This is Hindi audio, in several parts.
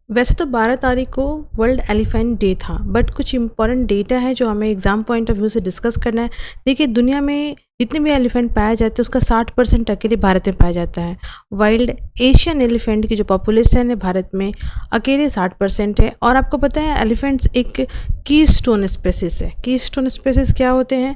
वैसे तो 12 तारीख को वर्ल्ड एलिफेंट डे था, बट कुछ इम्पॉर्टेंट डेटा है जो हमें एग्जाम पॉइंट ऑफ व्यू से डिस्कस करना है। देखिए, दुनिया में जितने भी एलिफेंट पाया जाते हैं उसका 60% अकेले भारत में पाया जाता है। वाइल्ड एशियन एलिफेंट की जो पॉपुलेशन है भारत में अकेले 60% है। और आपको पता है एलिफेंट्स एक की स्टोन स्पेसिस है। की स्टोन स्पेसिस क्या होते हैं?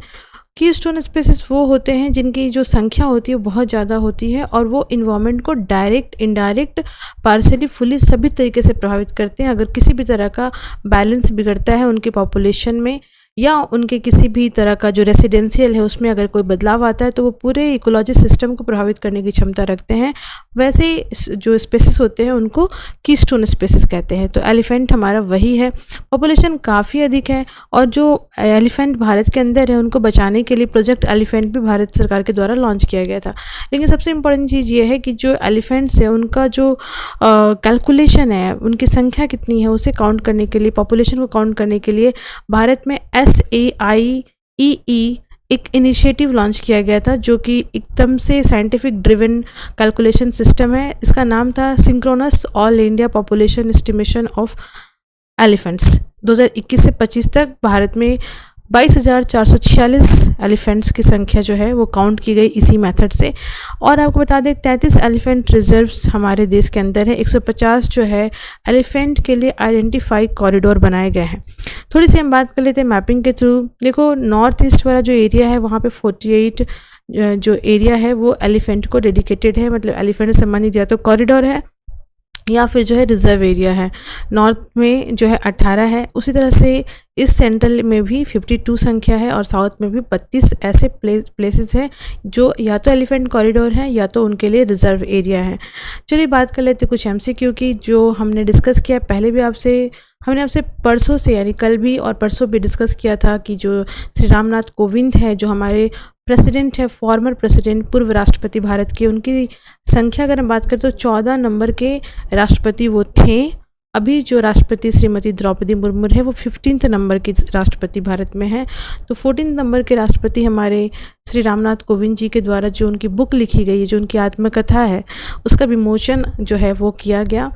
की स्टोन स्पेसिस वो होते हैं जिनकी जो संख्या होती है वो बहुत ज़्यादा होती है और वो इन्वायरमेंट को डायरेक्ट, इनडायरेक्ट, पार्शियली, फुली सभी तरीके से प्रभावित करते हैं। अगर किसी भी तरह का बैलेंस बिगड़ता है उनके पॉपुलेशन में या उनके किसी भी तरह का जो रेसिडेंशियल है उसमें अगर कोई बदलाव आता है तो वो पूरे इकोलॉजी सिस्टम को प्रभावित करने की क्षमता रखते हैं। वैसे जो स्पेसिस होते हैं उनको कीस्टोन स्पेसिस कहते हैं। तो एलिफेंट हमारा वही है। पॉपुलेशन काफ़ी अधिक है और जो एलिफेंट भारत के अंदर है उनको बचाने के लिए प्रोजेक्ट एलिफेंट भी भारत सरकार के द्वारा लॉन्च किया गया था। लेकिन सबसे इम्पोर्टेंट चीज़ ये है कि जो एलिफेंट्स है उनका जो कैलकुलेशन है, उनकी संख्या कितनी है उसे काउंट करने के लिए, पॉपुलेशन को काउंट करने के लिए भारत में SAIEE एक इनिशिएटिव लॉन्च किया गया था जो कि एकदम से साइंटिफिक ड्रिवन कैलकुलेशन सिस्टम है। इसका नाम था synchronous all India population estimation of elephants. 2021 से 25 तक भारत में 22,446 एलिफेंट्स की संख्या जो है वो काउंट की गई इसी मेथड से। और आपको बता दें 33 एलिफेंट रिजर्व्स हमारे देश के अंदर है। 150 जो है एलिफेंट के लिए आइडेंटिफाई कॉरिडोर बनाए गए हैं। थोड़ी सी हम बात कर लेते हैं मैपिंग के थ्रू। देखो, नॉर्थ ईस्ट वाला जो एरिया है वहाँ पे 48 जो एरिया है वो एलिफेंट को डेडिकेटेड है, मतलब एलिफेंट से संबंधित या तो कॉरिडोर है या फिर जो है रिजर्व एरिया है। नॉर्थ में जो है 18 है। उसी तरह से इस सेंट्रल में भी 52 संख्या है और साउथ में भी 32 ऐसे प्लेसेस हैं जो या तो एलिफेंट कॉरिडोर है या तो उनके लिए रिजर्व एरिया है। चलिए बात कर लेते कुछ MCQ की, जो हमने डिस्कस किया पहले भी हमने आपसे परसों से, यानी कल भी और परसों भी डिस्कस किया था कि जो श्री रामनाथ कोविंद है, जो हमारे प्रेसिडेंट है, फॉर्मर प्रेसिडेंट, पूर्व राष्ट्रपति भारत के, उनकी संख्या अगर हम बात करें तो 14 नंबर के राष्ट्रपति वो थे। अभी जो राष्ट्रपति श्रीमती द्रौपदी मुर्मू है वो 15 नंबर की राष्ट्रपति भारत में है। तो 14 नंबर के राष्ट्रपति हमारे श्री रामनाथ कोविंद जी के द्वारा जो उनकी बुक लिखी गई है, जो उनकी आत्मकथा है, उसका विमोचन जो है वो किया गया।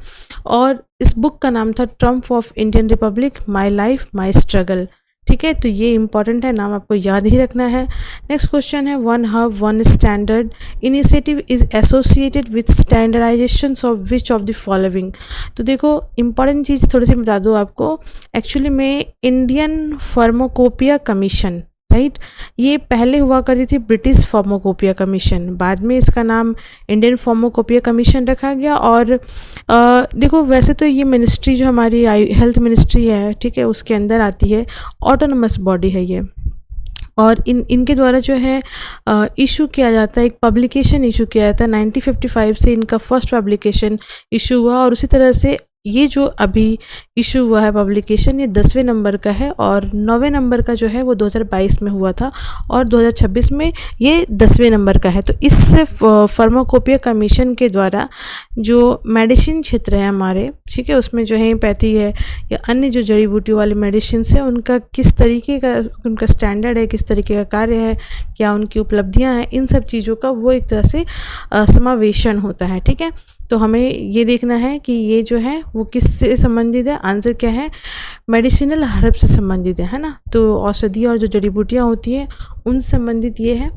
और इस बुक का नाम था Trump of Indian Republic, my life my struggle. ठीक है, तो ये इंपॉर्टेंट है, नाम आपको याद ही रखना है। नेक्स्ट क्वेश्चन है, one hub one standard initiative is associated with standardization of which of the following. तो देखो, इंपॉर्टेंट चीज़ थोड़ी सी बता दूँ आपको। एक्चुअली में इंडियन फार्माकोपिया कमीशन, राइट, ये पहले हुआ करती थी ब्रिटिश फार्माकोपिया कमीशन, बाद में इसका नाम इंडियन फार्माकोपिया कमीशन रखा गया। और देखो, वैसे तो ये मिनिस्ट्री जो हमारी हेल्थ मिनिस्ट्री है, ठीक है, उसके अंदर आती है, ऑटोनमस बॉडी है ये। और इनके द्वारा जो है इशू किया जाता है, एक पब्लिकेशन इशू किया जाता है। 1955 से इनका फर्स्ट पब्लिकेशन इशू हुआ और उसी तरह से ये जो अभी इशू हुआ है पब्लिकेशन, ये 10वें नंबर का है और 9वें नंबर का जो है वो 2022 में हुआ था और 2026 में ये 10वें नंबर का है। तो इस फार्माकोपिया कमीशन के द्वारा जो मेडिसिन क्षेत्र है हमारे, ठीक है, उसमें जो हेमोपैथी है या अन्य जो जड़ी बूटी वाली मेडिसिन है, उनका किस तरीके का उनका स्टैंडर्ड है, किस तरीके का कार्य है, क्या उनकी उपलब्धियाँ हैं, इन सब चीज़ों का वो एक तरह से समावेशन होता है। ठीक है, तो हमें ये देखना है कि ये जो है वो किससे संबंधित है। आंसर क्या है? मेडिसिनल हर्ब से संबंधित है ना। तो औषधि और जो जड़ी बूटियाँ होती हैं उनसे संबंधित ये है।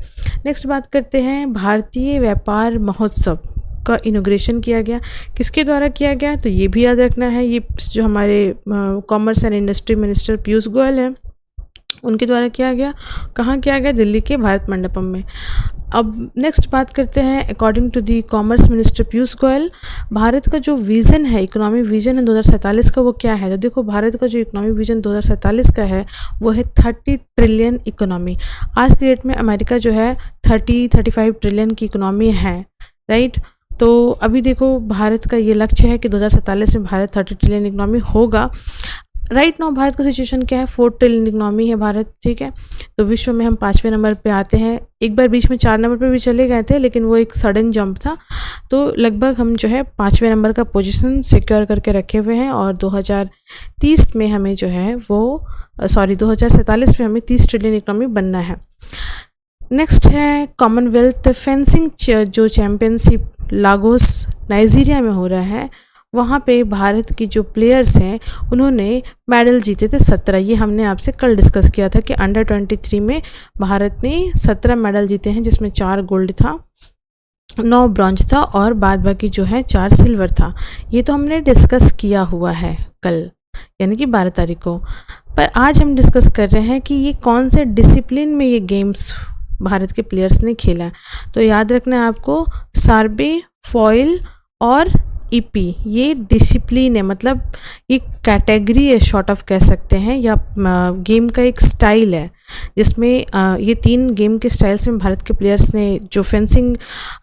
नेक्स्ट बात करते हैं, भारतीय व्यापार महोत्सव का इनॉग्रेशन किया गया, किसके द्वारा किया गया? तो ये भी याद रखना है, ये जो हमारे commerce and industry minister Piyush Goyal हैं, उनके द्वारा किया गया। कहाँ किया गया? दिल्ली के भारत मंडपम में। अब नेक्स्ट बात करते हैं, according to the commerce minister Piyush Goyal, Bharat का जो विज़न है, इकोनॉमिक विज़न है 2047 का, वो क्या है? तो देखो, भारत का जो इकोनॉमिक विज़न 2047 का है वो है 30 ट्रिलियन इकोनॉमी। आज के डेट में अमेरिका जो है 30-35 ट्रिलियन की इकोनॉमी है, राइट। तो अभी देखो, भारत का ये लक्ष्य है कि 2047 में भारत 30 ट्रिलियन इकोनॉमी होगा। राइट नाउ भारत का सिचुएशन क्या है? 4 ट्रिलियन इकोनॉमी है भारत, ठीक है। तो विश्व में हम 5वें नंबर पे आते हैं। एक बार बीच में 4 नंबर पे भी चले गए थे, लेकिन वो एक सडन जंप था। तो लगभग हम जो है 5वें नंबर का पोजीशन सिक्योर करके रखे हुए हैं और 2030 में हमें जो है वो 2047 में हमें 30 ट्रिलियन इकोनॉमी बनना है। नेक्स्ट है कॉमनवेल्थ फेंसिंग जो चैम्पियनशिप लागोस नाइजीरिया में हो रहा है, वहाँ पे भारत की जो प्लेयर्स हैं उन्होंने मेडल जीते थे 17। ये हमने आपसे कल डिस्कस किया था कि अंडर 23 में भारत ने 17 मेडल जीते हैं, जिसमें 4 गोल्ड था, 9 ब्रॉन्ज था और बाद बाकी जो है 4 सिल्वर था। ये तो हमने डिस्कस किया हुआ है कल, यानी कि 12 तारीख को। पर आज हम डिस्कस कर रहे हैं कि ये कौन से डिसिप्लिन में ये गेम्स भारत के प्लेयर्स ने खेला। तो याद रखना है आपको, सार्बे, फॉइल और ईपी ये डिसिप्लिन है, मतलब ये कैटेगरी है, शॉर्ट ऑफ कह सकते हैं, या गेम का एक स्टाइल है जिसमें ये 3 गेम के स्टाइल्स में भारत के प्लेयर्स ने जो फेंसिंग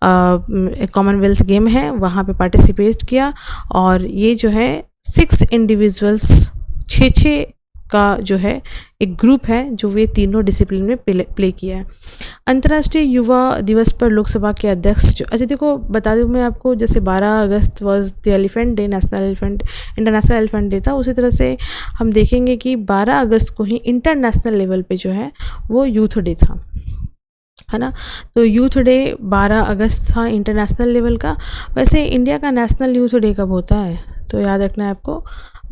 कॉमनवेल्थ गेम है वहाँ पे पार्टिसिपेट किया। और ये जो है 6 इंडिविजुअल्स 6 का जो है एक ग्रुप है जो वे तीनों डिसिप्लिन में प्ले किया है। अंतर्राष्ट्रीय युवा दिवस पर लोकसभा के अध्यक्ष जो, अच्छा देखो बता दूं मैं आपको, जैसे 12 अगस्त was the elephant day, international elephant day था, उसी तरह से हम देखेंगे कि 12 अगस्त को ही इंटरनेशनल लेवल पे जो है वो यूथ डे था, है ना। तो यूथ डे 12 अगस्त था इंटरनेशनल लेवल का। वैसे इंडिया का नेशनल यूथ डे कब होता है, तो याद रखना है आपको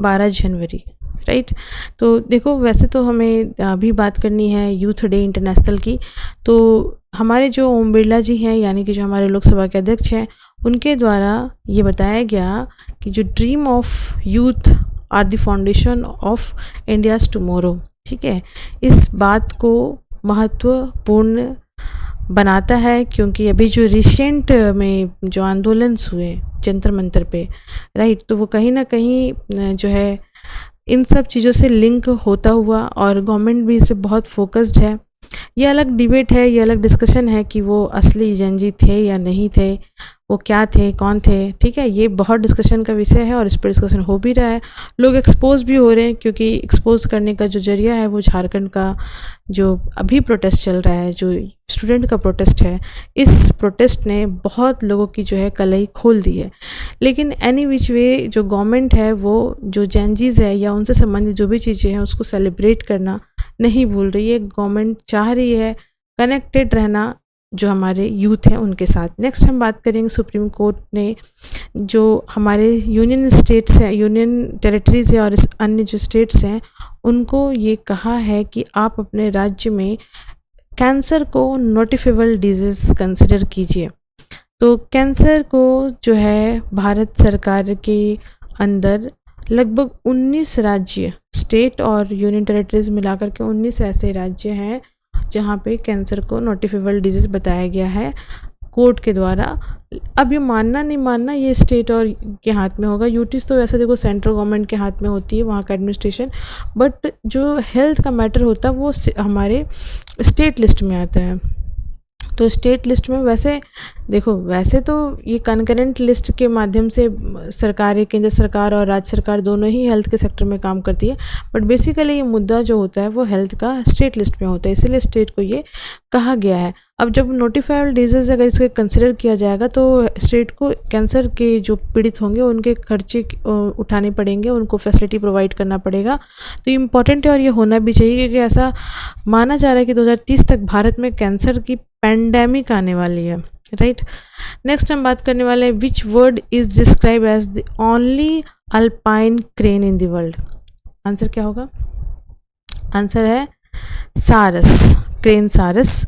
12 जनवरी, राइट। तो देखो वैसे तो हमें अभी बात करनी है यूथ डे इंटरनेशनल की। तो हमारे जो ओम बिरला जी हैं, यानी कि जो हमारे लोकसभा के अध्यक्ष हैं, उनके द्वारा ये बताया गया कि जो dream of youth are the foundation of India's tomorrow, ठीक है। इस बात को महत्वपूर्ण बनाता है क्योंकि अभी जो रिसेंट में जो आंदोलन हुए जंतर मंतर पे, राइट, तो वो कहीं ना कहीं जो है इन सब चीज़ों से लिंक होता हुआ, और गवर्नमेंट भी इस पर बहुत फोकस्ड है। ये अलग डिबेट है, ये अलग डिस्कशन है कि वो असली जनजी थे या नहीं थे, वो क्या थे, कौन थे, ठीक है। ये बहुत डिस्कशन का विषय है और इस पर डिस्कशन हो भी रहा है, लोग एक्सपोज भी हो रहे हैं, क्योंकि एक्सपोज करने का जो जरिया है वो झारखंड का जो अभी प्रोटेस्ट चल रहा है, जो स्टूडेंट का प्रोटेस्ट है, इस प्रोटेस्ट ने बहुत लोगों की जो है कलई खोल दी है। लेकिन एनी विच वे जो गवर्नमेंट है वो जो जेनजीज़ है या उनसे संबंधित जो भी चीज़ें हैं उसको सेलिब्रेट करना नहीं भूल रही है। गवर्नमेंट चाह रही है कनेक्टेड रहना जो हमारे यूथ हैं उनके साथ। नेक्स्ट हम बात करेंगे सुप्रीम कोर्ट ने जो हमारे यूनियन स्टेट्स हैं, यूनियन टेरिटरीज़ है और अन्य जो स्टेट्स हैं, उनको ये कहा है कि आप अपने राज्य में कैंसर को नोटिफेबल डिजीज़ कंसिडर कीजिए। तो कैंसर को जो है भारत सरकार के अंदर लगभग 19 राज्य, स्टेट और यूनियन टेरिटरीज़ मिलाकर के 19 ऐसे राज्य हैं जहाँ पे कैंसर को नोटिफेबल डिजीज़ बताया गया है कोर्ट के द्वारा। अब ये मानना नहीं मानना ये स्टेट और के हाथ में होगा। यूटीज तो वैसे देखो सेंट्रल गवर्नमेंट के हाथ में होती है, वहाँ का एडमिनिस्ट्रेशन, बट जो हेल्थ का मैटर होता है वो हमारे स्टेट लिस्ट में आता है। तो स्टेट लिस्ट में वैसे देखो, वैसे तो ये कंकरेंट लिस्ट के माध्यम से सरकार, केंद्र सरकार और राज्य सरकार दोनों ही हेल्थ के सेक्टर में काम करती है, बट बेसिकली ये मुद्दा जो होता है वो हेल्थ का स्टेट लिस्ट में होता है, इसीलिए स्टेट को ये कहा गया है। अब जब नोटिफाइड डिजीज़ अगर इसे कंसिडर किया जाएगा तो स्टेट को कैंसर के जो पीड़ित होंगे उनके खर्चे उठाने पड़ेंगे, उनको फैसिलिटी प्रोवाइड करना पड़ेगा। तो ये इम्पॉर्टेंट है और ये होना भी चाहिए, क्योंकि ऐसा माना जा रहा है कि 2030 तक भारत में कैंसर की पैंडेमिक आने वाली है, राइट। नेक्स्ट हम बात करने वाले हैं which word is describe as the only alpine crane in the world. Answer क्या होगा? आंसर है सारस, क्रेन सारस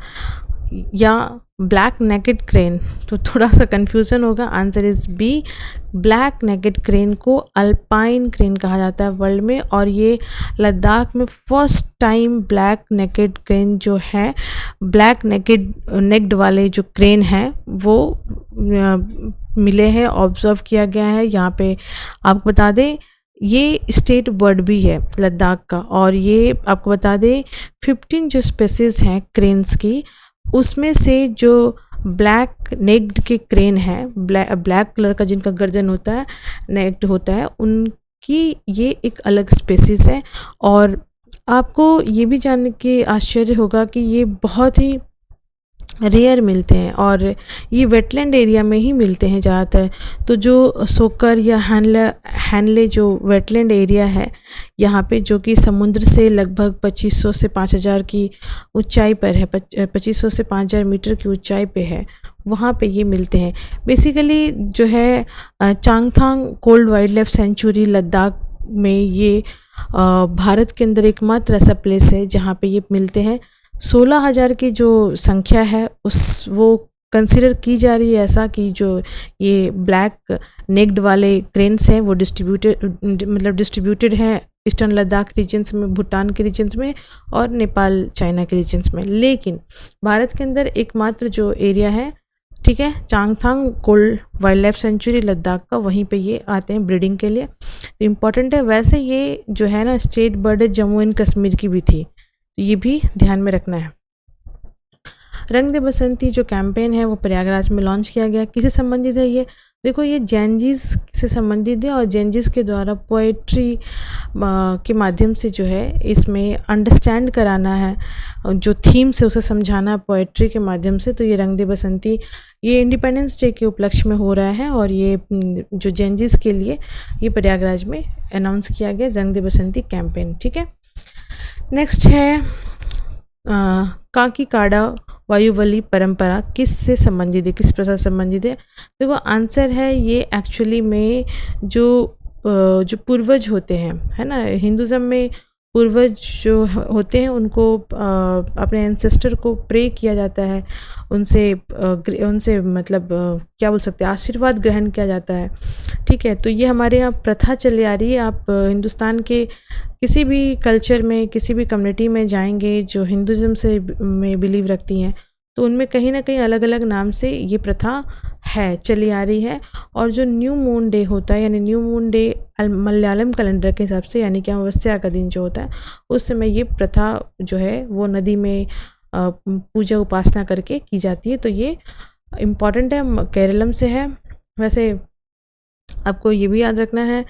या ब्लैक नेकेड क्रेन। तो थोड़ा सा कन्फ्यूज़न होगा, answer is B, black naked crane को अल्पाइन क्रेन कहा जाता है वर्ल्ड में, और ये लद्दाख में first time black naked crane जो है, ब्लैक नेक्ड वाले जो क्रेन हैं वो मिले हैं, ऑब्जर्व किया गया है। यहाँ पे आपको बता दें ये स्टेट बर्ड भी है लद्दाख का, और ये आपको बता दें 15 जो स्पेसीज़ हैं क्रेन्स की, उसमें से जो ब्लैक नेक्ड के क्रेन है, ब्लैक कलर का जिनका गर्दन होता है, नेक्ड होता है, उनकी ये एक अलग स्पेसीज़ है। और आपको ये भी जान के आश्चर्य होगा कि ये बहुत ही रेयर मिलते हैं और ये वेटलैंड एरिया में ही मिलते हैं ज़्यादातर। तो जो सोकर या हैनले जो वेटलैंड एरिया है यहाँ पे, जो कि समुद्र से लगभग 2500 से 5000 की ऊंचाई पर है, 2500 से 5000 मीटर की ऊंचाई पे है, वहाँ पे ये मिलते हैं। बेसिकली जो है Changthang cold wild life sanctuary Ladakh में ये भारत के अंदर एकमात्र ऐसा प्लेस है जहाँ पे ये मिलते हैं। 16,000 की जो संख्या है उस वो कंसिडर की जा रही है ऐसा कि जो ये ब्लैक नेक्ड वाले क्रेन्स हैं वो डिस्ट्रीब्यूटेड हैं ईस्टर्न लद्दाख रीजन्स में, भूटान के रीजन्स में और नेपाल चाइना के रीजन्स में। लेकिन भारत के अंदर एकमात्र जो एरिया है, ठीक है, Changthang cold wild life sanctuary Ladakh का, वहीं पे ये आते हैं ब्रीडिंग के लिए। तो इम्पॉर्टेंट है। वैसे ये जो है ना state bird Jammu and Kashmir की भी थी, तो ये भी ध्यान में रखना है। रंग दे बसंती जो कैंपेन है वो प्रयागराज में लॉन्च किया गया। किससे संबंधित है ये? देखो ये जैनजीज से संबंधित है और जैनजीज के द्वारा पोएट्री के माध्यम से जो है इसमें अंडरस्टैंड कराना है, जो थीम्स है उसे समझाना पोएट्री के माध्यम से। तो ये रंग दे बसंती ये इंडिपेंडेंस डे के उपलक्ष्य में हो रहा है और ये जो जैनजीज के लिए ये प्रयागराज में अनाउंस किया गया रंग दे बसंती कैंपेन, ठीक है। नेक्स्ट है काकी काड़ा वायुवली परंपरा किससे संबंधित है, किस प्रकार संबंधित है? देखो आंसर है ये एक्चुअली में जो पूर्वज होते हैं, है ना, हिंदुज़म में पूर्वज जो होते हैं उनको अपने एंसेस्टर को प्रे किया जाता है, उनसे मतलब क्या बोल सकते हैं, आशीर्वाद ग्रहण किया जाता है, ठीक है। तो ये हमारे यहाँ प्रथा चली आ रही है। आप हिंदुस्तान के किसी भी कल्चर में, किसी भी कम्युनिटी में जाएंगे जो हिंदुज़म से में बिलीव रखती हैं, तो उनमें कहीं ना कहीं अलग अलग नाम से ये प्रथा है, चली आ रही है। और जो न्यू मून डे होता है, यानी new moon day Malayalam calendar के हिसाब से, यानी कि अमावस्या का दिन जो होता है, उस समय ये प्रथा जो है वो नदी में पूजा उपासना करके की जाती है। तो ये इम्पॉर्टेंट है, केरलम से है। वैसे आपको ये भी याद रखना है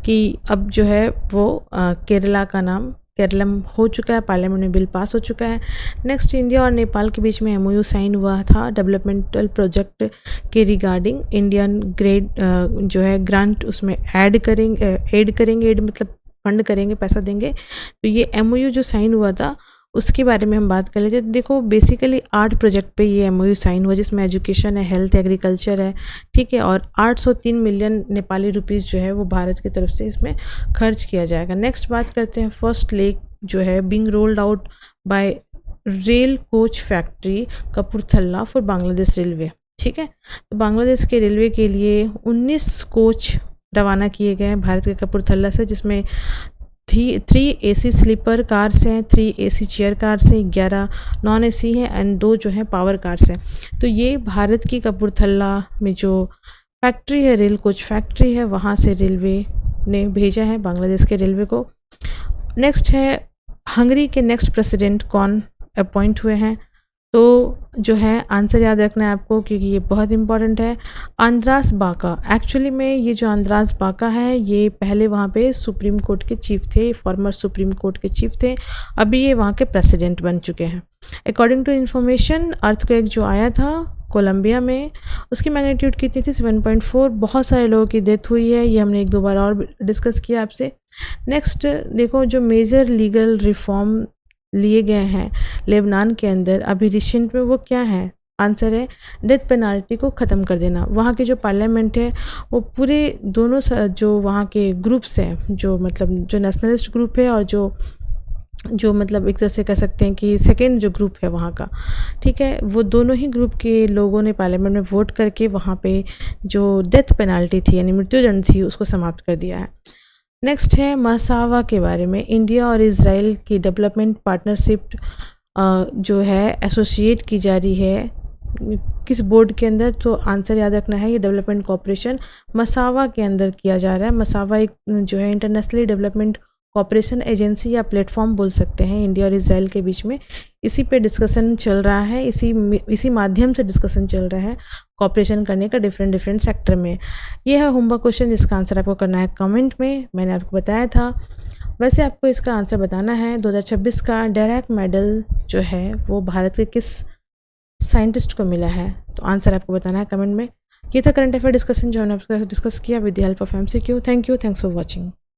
कि अब जो है वो केरला का नाम केरलम हो चुका है, पार्लियामेंट में बिल पास हो चुका है। नेक्स्ट, इंडिया और नेपाल के बीच में एमओयू साइन हुआ था डेवलपमेंटल प्रोजेक्ट के रिगार्डिंग। इंडियन ग्रेड जो है ग्रांट उसमें ऐड करेंगे मतलब फंड करेंगे, पैसा देंगे। तो ये एमओयू जो साइन हुआ था उसके बारे में हम बात कर लेते हैं। देखो बेसिकली 8 प्रोजेक्ट पे ये एमओयू साइन हुआ, जिसमें एजुकेशन है, हेल्थ, एग्रीकल्चर है, ठीक है। और 803 मिलियन नेपाली रुपीस जो है वो भारत की तरफ से इसमें खर्च किया जाएगा। नेक्स्ट बात करते हैं, फर्स्ट लेक जो है being rolled out by rail coach factory Kapurthala for Bangladesh railway, ठीक है। तो बांग्लादेश के रेलवे के लिए 19 कोच रवाना किए गए हैं भारत के कपूरथला से, जिसमें 3 AC स्लीपर कार्स हैं, 3 AC चेयर कार्स हैं, 11 नॉन AC हैं एंड 2 जो हैं पावर कार्स हैं। तो ये भारत की कपूरथला में जो फैक्ट्री है, रेल कोच फैक्ट्री है, वहाँ से रेलवे ने भेजा है बांग्लादेश के रेलवे को। नेक्स्ट है, हंगरी के नेक्स्ट प्रेसिडेंट कौन अपॉइंट हुए हैं? तो जो है आंसर याद रखना है आपको, क्योंकि ये बहुत इंपॉर्टेंट है। आंद्रास बाका, एक्चुअली में ये जो आंद्रास बाका है ये पहले वहाँ पे सुप्रीम कोर्ट के चीफ थे, फॉर्मर सुप्रीम कोर्ट के चीफ थे, अभी ये वहाँ के प्रेसिडेंट बन चुके हैं। अकॉर्डिंग टू इन्फॉर्मेशन, अर्थक्वेक जो आया था कोलंबिया में उसकी मैग्नीट्यूड कितनी थी? 7.4। बहुत सारे लोगों की डेथ हुई है, ये हमने 1-2 बार और डिस्कस किया आपसे। नेक्स्ट देखो, जो मेजर लीगल रिफॉर्म लिए गए हैं लेबनान के अंदर अभी रिसेंट में, वो क्या है? आंसर है डेथ पेनाल्टी को ख़त्म कर देना। वहाँ के जो पार्लियामेंट है वो पूरे दोनों जो वहाँ के ग्रुप्स हैं, जो मतलब जो नेशनलिस्ट ग्रुप है और जो मतलब एक तरह से कह सकते हैं कि सेकेंड जो ग्रुप है वहाँ का, ठीक है, वो दोनों ही ग्रुप के लोगों ने पार्लियामेंट में वोट करके वहाँ पे जो डेथ पेनाल्टी थी यानी मृत्युदंड थी उसको समाप्त कर दिया है। नेक्स्ट है मसावा के बारे में। इंडिया और इज़राइल की डेवलपमेंट पार्टनरशिप जो है एसोसिएट की जा रही है किस बोर्ड के अंदर? तो आंसर याद रखना है, ये डेवलपमेंट कोऑपरेशन मसावा के अंदर किया जा रहा है। मसावा एक जो है इंटरनेशनली डेवलपमेंट कोऑपरेशन एजेंसी या प्लेटफॉर्म बोल सकते हैं इंडिया और इज़राइल के बीच में। इसी पे डिस्कशन चल रहा है, इसी माध्यम से डिस्कशन चल रहा है कोऑपरेशन करने का डिफरेंट सेक्टर में। ये है होमवर्क क्वेश्चन जिसका आंसर आपको करना है कमेंट में, मैंने आपको बताया था। वैसे आपको इसका आंसर बताना है 2026 का डायरेक्ट मेडल जो है वो भारत के किस साइंटिस्ट को मिला है? तो आंसर आपको बताना है कमेंट में। ये था करंट अफेयर डिस्कशन जो हमने डिस्कस किया with the help of MCQ। Thank you, thanks for watching.